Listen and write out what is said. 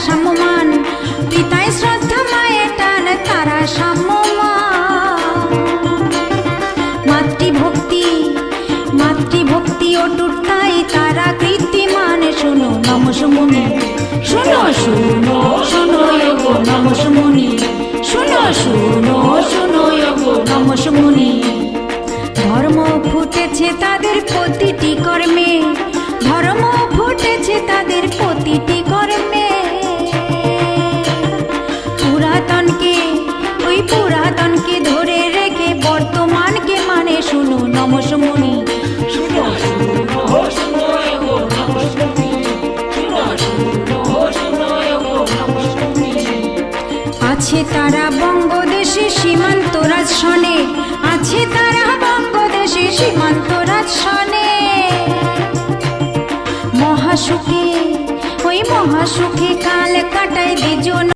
সাম্যমান, পিতায় শ্রদ্ধা মায়ের টান তারা সাম্যমান। মাতৃভক্তি মাতৃভক্তি অটুট তাই তারা কৃত্রিমান। শোনো নমসমুনি, শোনো শোনো শোনো গো নমসমুনি, শোনো শোনো শোনো গো নমসমুনি। ধর্ম ফুটেছে তাদের প্রতিটি কর্মে, ধর্ম ফুটেছে তাদের প্রতিটি কর্মে। পুরাতনকে ওই পুরাতনকে ধরে রেখে বর্তমানকে মানে। শুনো নমসমুনি, শুনো শুনো শুনো গো নমসমুনি, শুনো শুনো শুনো গো নমসমুনি। আছে তারা বঙ্গদেশে সীমান্তরাজ শনে, আছে তারা বঙ্গদেশে সীমান্তরাজ শনে। মহাসুখে ওই মহাসুখে কাল কাটায় দুজন।